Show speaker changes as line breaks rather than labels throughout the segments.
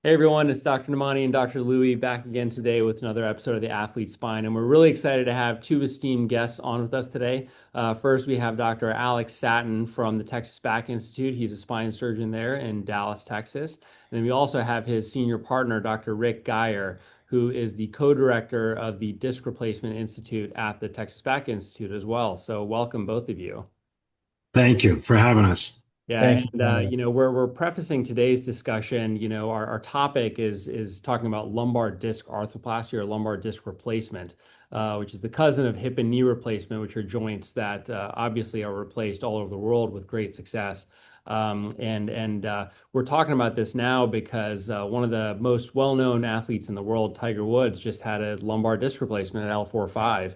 Hey everyone, it's Dr. Namani and Dr. Louie back again today with another episode of The Athlete Spine. And we're really excited to have two esteemed guests on with us today. First, we have Dr. Alex Satin from the Texas Back Institute. He's a spine surgeon there in Dallas, Texas. And then we also have his senior partner, Dr. Rick Geyer, who is the co-director of the Disc Replacement Institute at the Texas Back Institute as well. So welcome both of you.
Thank you for having us.
Yeah,
Thank you,
and
Ryan.
we're prefacing today's discussion. Our topic is talking about lumbar disc arthroplasty or lumbar disc replacement, which is the cousin of hip and knee replacement, which are joints that obviously are replaced all over the world with great success. And we're talking about this now because one of the most well-known athletes in the world, Tiger Woods, just had a lumbar disc replacement at L4-5.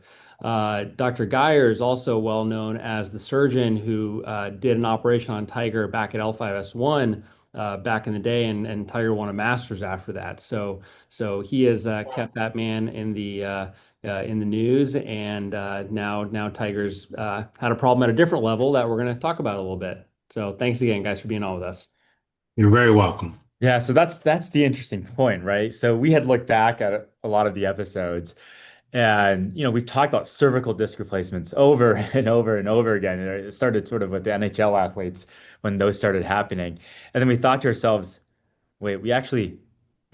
Dr. Geyer is also well known as the surgeon who did an operation on Tiger back at L5S1 back in the day, and Tiger won a Masters after that. So he has kept that man in the news, and now Tiger's had a problem at a different level that we're going to talk about a little bit. So thanks again, guys, for being on with us.
You're very welcome.
Yeah, so that's the interesting point, right? So we had looked back at a lot of the episodes, and we've talked about cervical disc replacements over and over and over again. And it started sort of with the NHL athletes when those started happening, and then we thought to ourselves, wait, we actually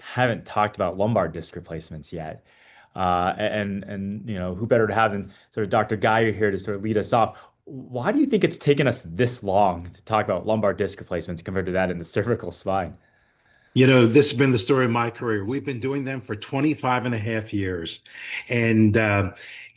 haven't talked about lumbar disc replacements yet. And who better to have than sort of Dr. Geyer here to sort of lead us off. Why do you think it's taken us this long to talk about lumbar disc replacements compared to that in the cervical spine?
This has been the story of my career. We've been doing them for 25 and a half years. And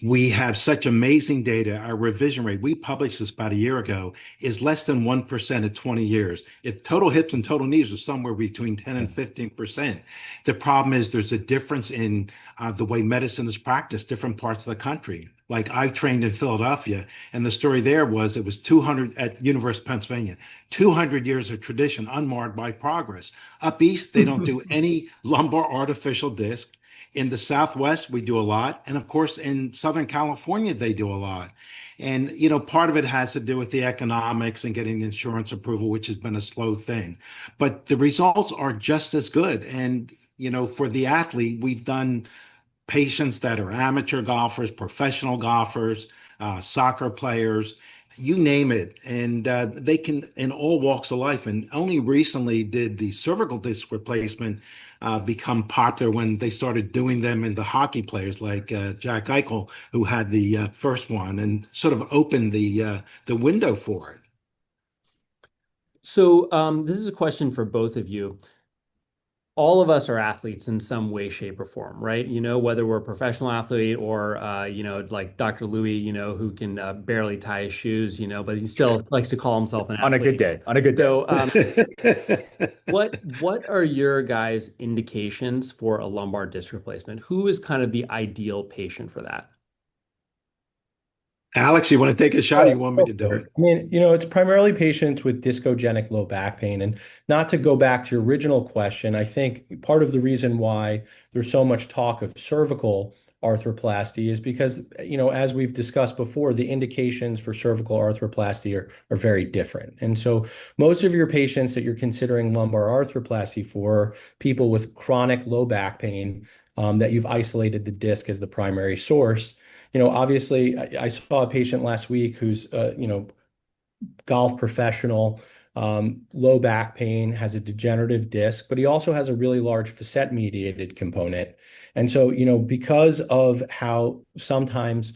we have such amazing data. Our revision rate, we published this about a year ago, is less than 1% at 20 years. If total hips and total knees are somewhere between 10 and 15%, the problem is there's a difference in the way medicine is practiced, different parts of the country. Like I trained in Philadelphia, and the story there was it was 200 at University of Pennsylvania, 200 years of tradition unmarred by progress. Up east, they don't do any lumbar artificial disc. In the Southwest, we do a lot. And of course, in Southern California, they do a lot. And, part of it has to do with the economics and getting insurance approval, which has been a slow thing. But the results are just as good. And, for the athlete, we've done patients that are amateur golfers, professional golfers, soccer players, you name it. And they can in all walks of life. And only recently did the cervical disc replacement become popular when they started doing them in the hockey players like Jack Eichel, who had the first one and sort of opened the window for it.
So this is a question for both of you. All of us are athletes in some way, shape, or form, right? Whether we're a professional athlete or, like Dr. Louis, who can barely tie his shoes, but he still likes to call himself an
On a good
athlete.
day, on a good day.
So, what are your guys' indications for a lumbar disc replacement? Who is kind of the ideal patient for that?
Alex, you want to take a shot or you want me to do it?
I mean, it's primarily patients with discogenic low back pain. And not to go back to your original question, I think part of the reason why there's so much talk of cervical arthroplasty is because, as we've discussed before, the indications for cervical arthroplasty are very different. And so most of your patients that you're considering lumbar arthroplasty for are people with chronic low back pain, that you've isolated the disc as the primary source. Obviously, I saw a patient last week who's, golf professional, low back pain, has a degenerative disc, but he also has a really large facet-mediated component. And so, because of how sometimes,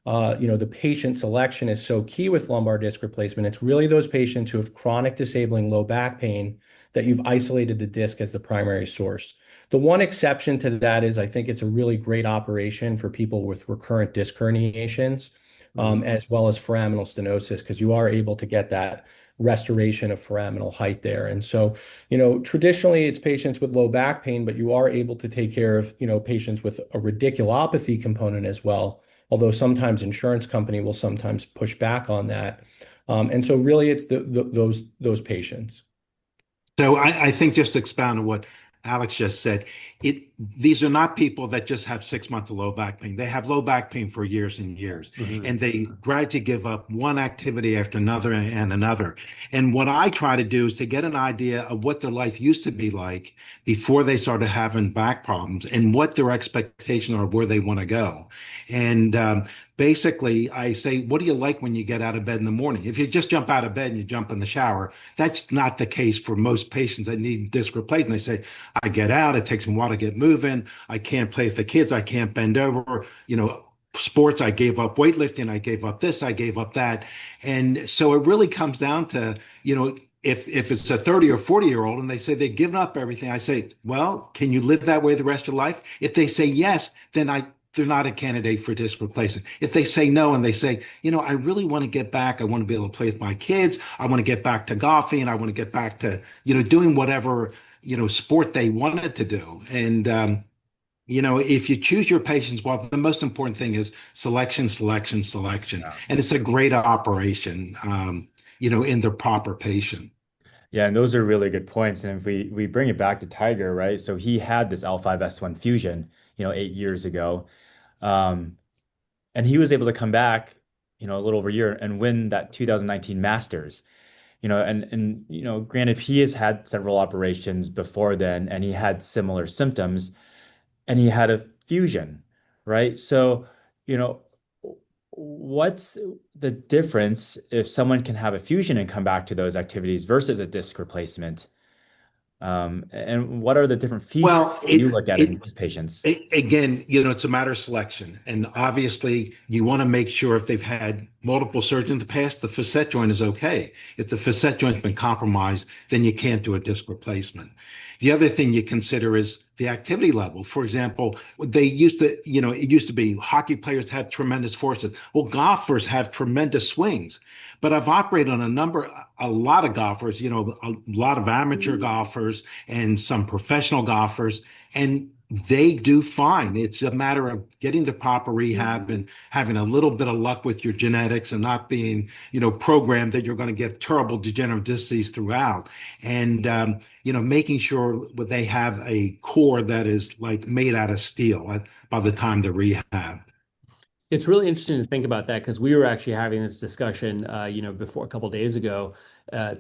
the patient selection is so key with lumbar disc replacement, it's really those patients who have chronic disabling low back pain that you've isolated the disc as the primary source. The one exception to that is I think it's a really great operation for people with recurrent disc herniations,
Mhm.
as well as foraminal stenosis, because you are able to get that restoration of foraminal height there. And so, traditionally it's patients with low back pain, but you are able to take care of, patients with a radiculopathy component as well. Although sometimes insurance company will sometimes push back on that. And so really it's those patients.
So I think just to expound on what Alex just said, these are not people that just have 6 months of low back pain. They have low back pain for years and years,
Hmm.
and they gradually give up one activity after another and another. And what I try to do is to get an idea of what their life used to be like before they started having back problems and what their expectations are, where they want to go. And basically, I say, what do you like when you get out of bed in the morning? If you just jump out of bed and you jump in the shower, that's not the case for most patients that need disc replacement. They say, I get out, it takes me a while to get moving. I can't play with the kids. I can't bend over. Sports, I gave up weightlifting. I gave up this. I gave up that. And so it really comes down to, if it's a 30 or 40-year-old and they say they've given up everything, I say, well, can you live that way the rest of your life? If they say yes, then they're not a candidate for disc replacement. If they say no and they say, I really want to get back, I want to be able to play with my kids, I want to get back to golfing, I want to get back to, doing whatever, sport they wanted to do. And, if you choose your patients, well, the most important thing is selection, selection, selection.
Yeah.
And it's a great operation, in the proper patient.
Yeah, and those are really good points. And if we bring it back to Tiger, right? So he had this L5-S1 fusion, 8 years ago. Um, and he was able to come back, a little over a year and win that 2019 Masters. And granted, he has had several operations before then, and he had similar symptoms, and he had a fusion, right? So, you know, what's the difference if someone can have a fusion and come back to those activities versus a disc replacement? And what are the different features
Well,
that you look at in these patients?
again, it's a matter of selection. And obviously, you want to make sure if they've had multiple surgeries in the past, the facet joint is okay. If the facet joint's been compromised, then you can't do a disc replacement. The other thing you consider is the activity level. For example, they used to, it used to be hockey players have tremendous forces. Well, golfers have tremendous swings. But I've operated on a lot of golfers, a lot of amateur golfers and some professional golfers, and they do fine. It's a matter of getting the proper rehab and having a little bit of luck with your genetics and not being, programmed that you're going to get terrible degenerative disease throughout. And, making sure that they have a core that is like made out of steel by the time the rehab.
It's really interesting to think about that because we were actually having this discussion, before a couple days ago,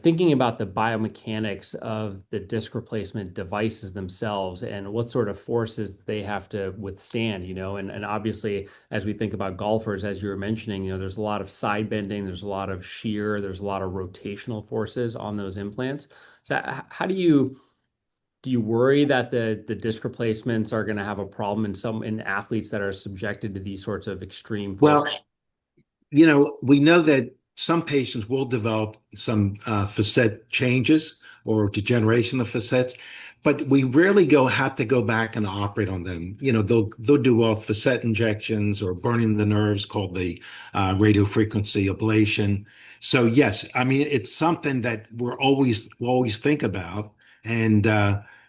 thinking about the biomechanics of the disc replacement devices themselves and what sort of forces they have to withstand, and obviously as we think about golfers, as you were mentioning, there's a lot of side bending, there's a lot of shear, there's a lot of rotational forces on those implants. So how do you worry that the disc replacements are going to have a problem in athletes that are subjected to these sorts of extreme
Well,
forces?
we know that some patients will develop some facet changes or degeneration of facets, but we rarely have to go back and operate on them. They'll do facet injections or burning the nerves called the radiofrequency ablation. So yes, I mean it's something that we'll always think about, and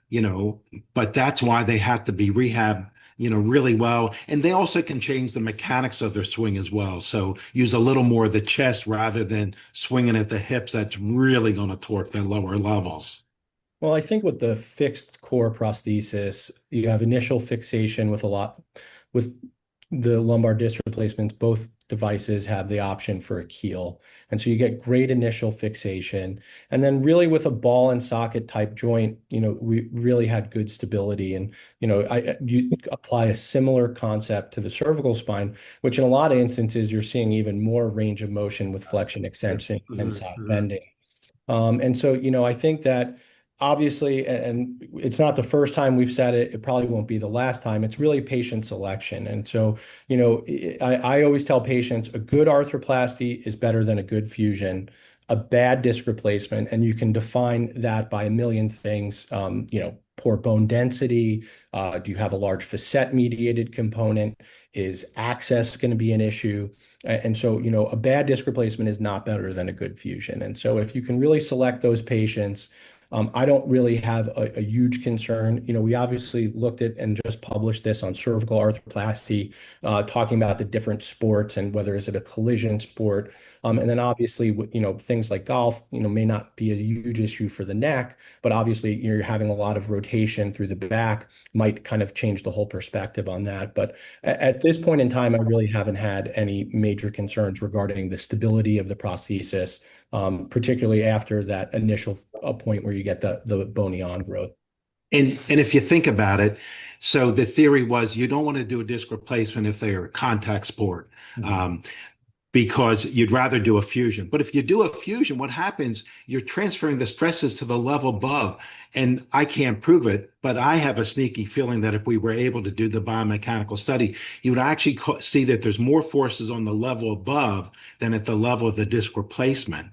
you know, but that's why they have to be rehab really well. And they also can change the mechanics of their swing as well. So use a little more of the chest rather than swinging at the hips. That's really going to torque their lower levels.
Well, I think with the fixed core prosthesis, you have initial fixation with the lumbar disc replacements. Both devices have the option for a keel. And so you get great initial fixation. And then really with a ball and socket type joint, we really had good stability. And, you apply a similar concept to the cervical spine, which in a lot of instances, you're seeing even more range of motion with flexion extension and side bending. And so, I think that obviously, and it's not the first time we've said it, it probably won't be the last time. It's really patient selection. And so, I always tell patients a good arthroplasty is better than a good fusion, a bad disc replacement, and you can define that by a million things. Poor bone density. Do you have a large facet mediated component? Is access going to be an issue? And so, a bad disc replacement is not better than a good fusion. And so if you can really select those patients, I don't really have a huge concern. We obviously looked at and just published this on cervical arthroplasty, talking about the different sports and whether is it a collision sport. And then obviously, things like golf, may not be a huge issue for the neck, but obviously you're having a lot of rotation through the back might kind of change the whole perspective on that. But at this point in time, I really haven't had any major concerns regarding the stability of the prosthesis, particularly after that initial point where you get the bony on growth.
And if you think about it, so the theory was you don't want to do a disc replacement if they're a contact sport.
Mhm.
Because you'd rather do a fusion. But if you do a fusion, what happens? You're transferring the stresses to the level above. And I can't prove it, but I have a sneaky feeling that if we were able to do the biomechanical study, you would actually see that there's more forces on the level above than at the level of the disc replacement.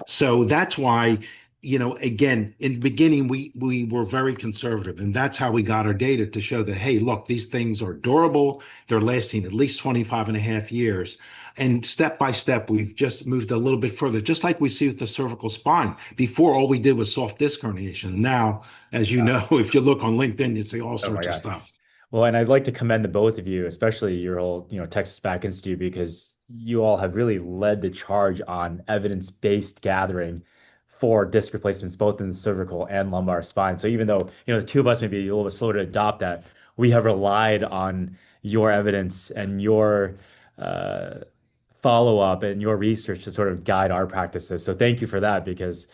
So that's why, again, in the beginning, we were very conservative, and that's how we got our data to show that, hey, look, these things are durable. They're lasting at least 25 and a half years. And step by step, we've just moved a little bit further, just like we see with the cervical spine. Before, all we did was soft disc herniation. Now, as you know, if you look on LinkedIn, you see all
Oh my
sorts of
gosh.
stuff.
Well, and I'd like to commend the both of you, especially your whole, Texas Back Institute, because you all have really led the charge on evidence-based gathering for disc replacements, both in the cervical and lumbar spine. So even though, the two of us may be a little bit slower to adopt that, we have relied on your evidence and your uh, follow-up and your research to sort of guide our practices. So thank you for that, because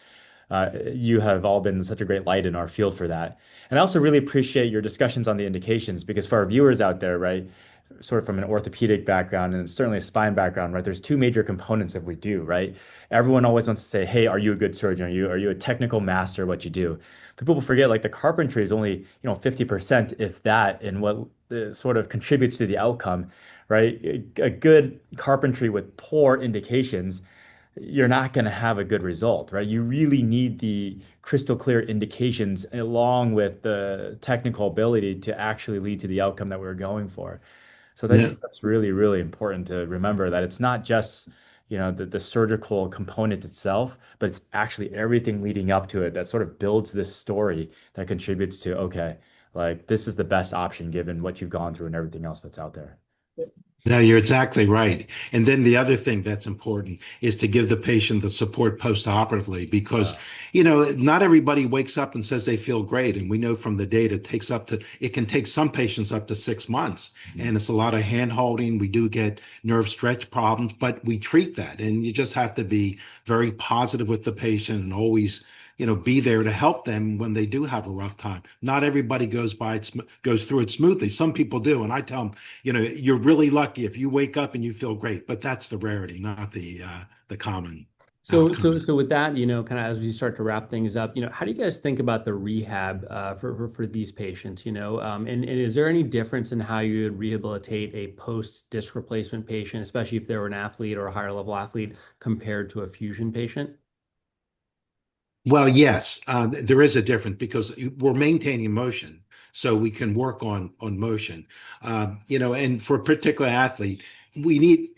you have all been such a great light in our field for that. And I also really appreciate your discussions on the indications, because for our viewers out there, right, sort of from an orthopedic background and certainly a spine background, right, there's two major components of what we do, right? Everyone always wants to say, hey, are you a good surgeon? Are you a technical master at what you do? But people forget, like, the carpentry is only, 50%, if that, in what sort of contributes to the outcome, right? A good carpentry with poor indications, you're not going to have a good result, right? You really need the crystal clear indications along with the technical ability to actually lead to the outcome that we're going for. So I
Yeah.
think that's really, really important to remember, that it's not just, the surgical component itself, but it's actually everything leading up to it that sort of builds this story that contributes to, okay, like this is the best option given what you've gone through and everything else that's out there.
No, you're exactly right. And then the other thing that's important is to give the patient the support post-operatively because,
Uh,
not everybody wakes up and says they feel great. And we know from the data it can take some patients up to 6 months.
mhm.
And it's a lot of hand holding. We do get nerve stretch problems, but we treat that. And you just have to be very positive with the patient and always be there to help them when they do have a rough time. Not everybody goes through it smoothly. Some people do, and I tell them, you're really lucky if you wake up and you feel great, but that's the rarity, not the common
So, so,
outcome.
so with that, kind of as we start to wrap things up, how do you guys think about the rehab for these patients? And is there any difference in how you would rehabilitate a post disc replacement patient, especially if they were an athlete or a higher level athlete, compared to a fusion patient?
Well, yes, there is a difference because we're maintaining motion, so we can work on motion. And for a particular athlete, we need,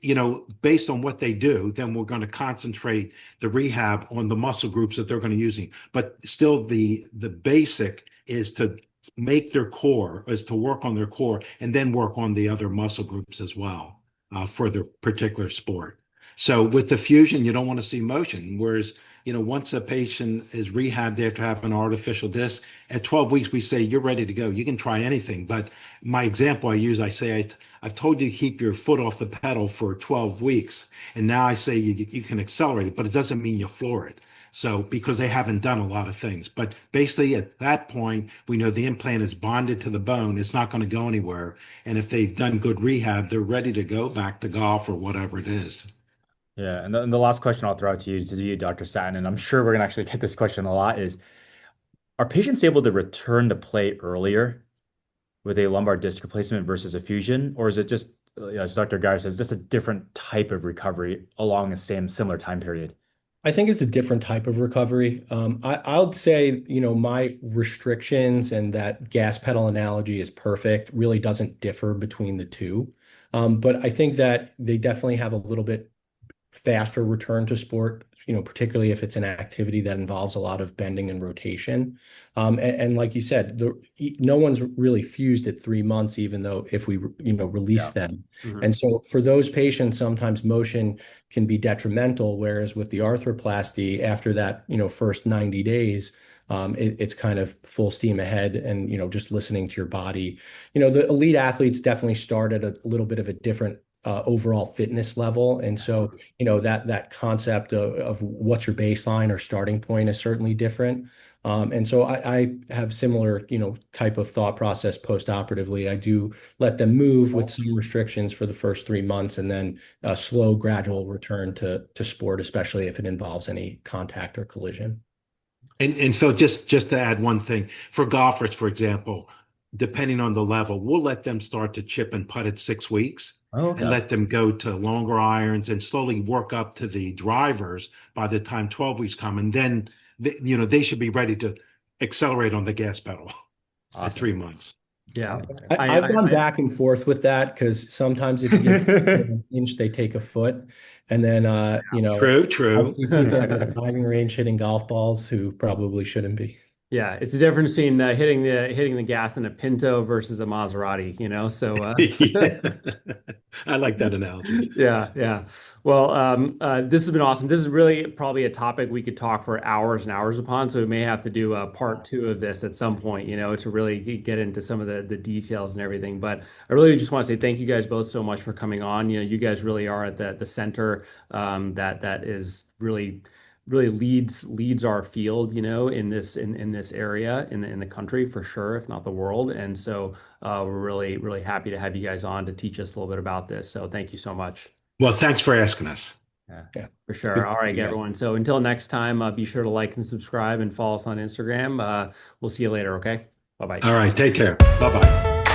based on what they do, then we're going to concentrate the rehab on the muscle groups that they're going to using. But still, the basic is to make their core, is to work on their core, and then work on the other muscle groups as well for the particular sport. So with the fusion, you don't want to see motion, whereas once a patient is rehabbed after having an artificial disc, at 12 weeks, we say, you're ready to go. You can try anything. But my example I use, I say, I've told you to keep your foot off the pedal for 12 weeks. And now I say you can accelerate it, but it doesn't mean you floor it. So, because they haven't done a lot of things. But basically, at that point, we know the implant is bonded to the bone. It's not going to go anywhere. And if they've done good rehab, they're ready to go back to golf or whatever it is.
Yeah, and the last question I'll throw out to you, Dr. Satin, and I'm sure we're gonna actually get this question a lot, is are patients able to return to play earlier with a lumbar disc replacement versus a fusion, or is it just, as Dr. Geyer says, just a different type of recovery along the same similar time period?
I think it's a different type of recovery. I'll say, my restrictions and that gas pedal analogy is perfect, really doesn't differ between the two. But I think that they definitely have a little bit faster return to sport, particularly if it's an activity that involves a lot of bending and rotation. And like you said, no one's really fused at 3 months, even though if we, release them.
Mhm.
And so for those patients, sometimes motion can be detrimental, whereas with the arthroplasty, after that, first 90 days, it's kind of full steam ahead and, just listening to your body. The elite athletes definitely start at a little bit of a different overall fitness level. And so, that concept of what's your baseline or starting point is certainly different. And so I have similar, type of thought process post-operatively. I do let them move with some restrictions for the first 3 months and then a slow, gradual return to sport, especially if it involves any contact or collision.
And Phil, just to add one thing, for golfers, for example, depending on the level, we'll let them start to chip and putt at 6 weeks
Oh,
and
okay.
let them go to longer irons and slowly work up to the drivers by the time 12 weeks come. And then, they should be ready to accelerate on the gas pedal at
Awesome.
3 months.
Yeah.
I've gone back and forth with that because sometimes if you give an inch, they take a foot. And then,
True.
I see people at the driving range hitting golf balls who probably shouldn't be.
Yeah, it's the difference between hitting the gas in a Pinto versus a Maserati, So
Yeah. I like that analogy.
yeah, yeah. Well, this has been awesome. This is really probably a topic we could talk for hours and hours upon. So we may have to do a part two of this at some point, to really get into some of the details and everything. But I really just want to say thank you guys both so much for coming on. You guys really are at the center that is really leads our field, in this area in the country for sure, if not the world. And so we're really happy to have you guys on to teach us a little bit about this. So thank you so much.
Well, thanks for asking us.
Yeah,
Yeah.
for sure.
Good
All
to see
right,
you guys.
everyone. So until next time, be sure to like and subscribe and follow us on Instagram. We'll see you later. Okay. Bye bye.
All right, take care. Bye-bye.